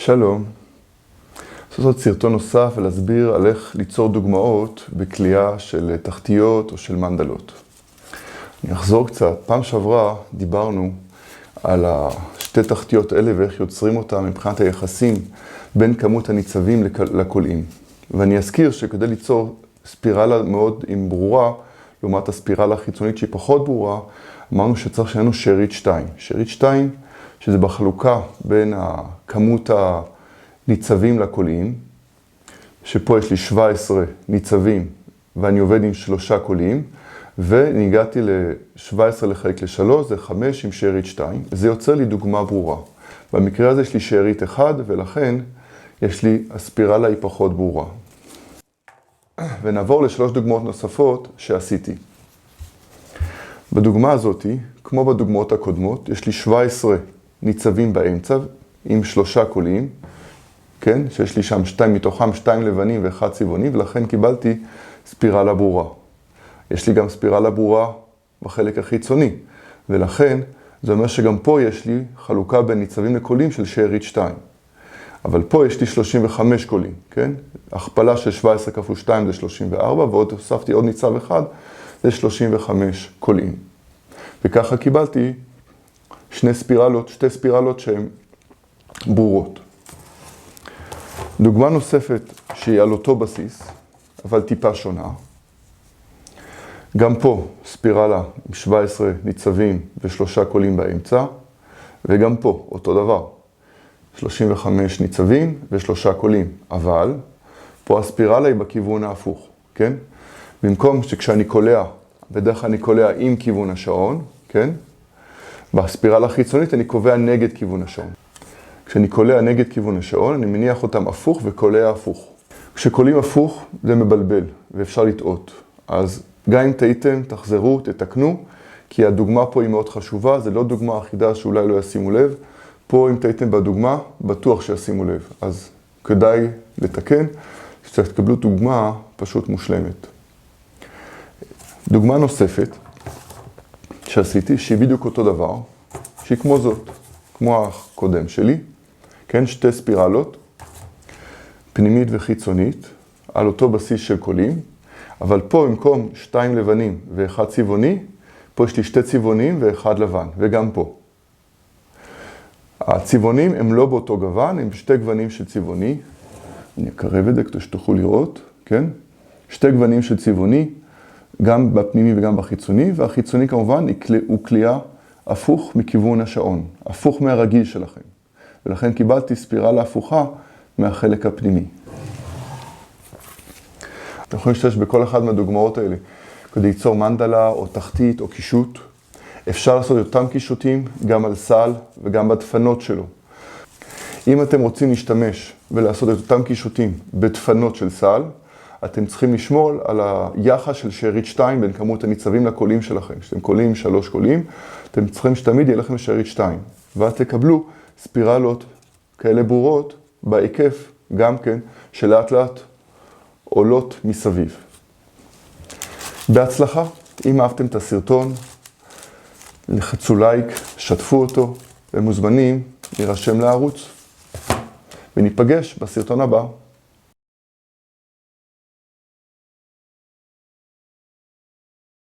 שלום. לעשות סרטון נוסף ולהסביר על איך ליצור דוגמאות בקליעה של תחתיות או של מנדלות. אני אחזור קצת. פעם שעברה דיברנו על שתי תחתיות אלה ואיך יוצרים אותם מבחינת היחסים בין כמות הניצבים לקולעים. ואני אזכיר שכדי ליצור ספירלה מאוד ברורה, לעומת הספירלה החיצונית שהיא פחות ברורה, אמרנו שצריך שיהיה לנו שארית 2. שארית 2, שזה בחלוקה בין כמות הניצבים לקולעים, שפה יש לי 17 ניצבים ואני עובד עם 3 קולעים, וניגעתי ל-17 לחלק ל-3, זה 5 עם שארית 2. זה יוצר לי דוגמה ברורה. במקרה הזה יש לי שארית 1, ולכן יש לי, הספירלה היא פחות ברורה. ונעבור ל3 דוגמאות נוספות שעשיתי. בדוגמה הזאת, כמו בדוגמאות הקודמות, יש לי 17 ניצבים באמצע עם 3 קולעים, כן? שיש לי שם 2 מתוכם, 2 לבנים ו1 צבעוני, ולכן קיבלתי ספירלה ברורה. יש לי גם ספירלה ברורה בחלק החיצוני, ולכן זה אומר שגם פה יש לי חלוקה בין ניצבים לקולעים של שארית 2. אבל פה יש לי 35 קולעים, כן? הכפלה של 17 כפול 2 זה 34, ועוד הוספתי עוד ניצב אחד, זה 35 קולעים. וככה קיבלתי שתי ספירלות שהן ברורות. דוגמה נוספת שהיא על אותו בסיס, אבל טיפה שונה. גם פה ספירלה עם 17 ניצבים ו3 קולעים באמצע, וגם פה אותו דבר. 35 ניצבים ו3 קולעים, אבל פה הספירלה היא בכיוון ההפוך, כן? במקום שכשאני קולע, בדרך כלל אני קולע עם כיוון השעון, כן? בספירלה החיצונית אני קובע נגד כיוון השעון. כשאני קולע נגד כיוון השעון, אני מניח אותם הפוך וקולע הפוך. כשקולעים הפוך זה מבלבל ואפשר לטעות. אז גם אם טעיתם, תחזרו, תתקנו, כי הדוגמה פה היא מאוד חשובה, זה לא דוגמה אחידה שאולי לא ישימו לב. פה אם טעיתם בדוגמה, בטוח שישימו לב. אז כדאי לתקן, שתקבלו דוגמה פשוט מושלמת. דוגמה נוספת שעשיתי, שהיא בדיוק אותו דבר, שהיא כמו זאת, כמו הקודם שלי, כן, 2 ספירלות, פנימית וחיצונית, על אותו בסיס של קולעים, אבל פה במקום 2 לבנים ו1 צבעוני, פה יש לי 2 צבעונים ו1 לבן, וגם פה. הצבעונים הם לא באותו גוון, הם 2 גוונים של צבעוני. אני אקרב את זה כדי שתוכלו לראות, כן? 2 גוונים של צבעוני, גם בפנימי וגם בחיצוני, והחיצוני כמובן הוא קליעה הפוך מכיוון השעון, הפוך מהרגיל שלכם. ולכן קיבלתי ספירלה הפוכה מהחלק הפנימי. אתם יכולים להשתמש בכל אחד מהדוגמאות האלה, כדי ליצור מנדלה או תחתית או קישוט. אפשר לעשות אותם קישוטים גם על סל וגם בדפנות שלו. אם אתם רוצים להשתמש ולעשות את אותם קישוטים בדפנות של סל, אתם צריכים לשמור על היחס של שארית 2 בין כמות הניצבים לקולעים שלכם. כשאתם קולעים 3 קולעים, אתם צריכים שתמיד יהיה לכם שארית 2. ואז תקבלו ספירלות כאלה ברורות בהיקף גם כן, שלאט לאט עולות מסביב. בהצלחה, אם אהבתם את הסרטון, לחצו לייק, שתפו אותו, ומוזמנים להירשם לערוץ. וניפגש בסרטון הבא.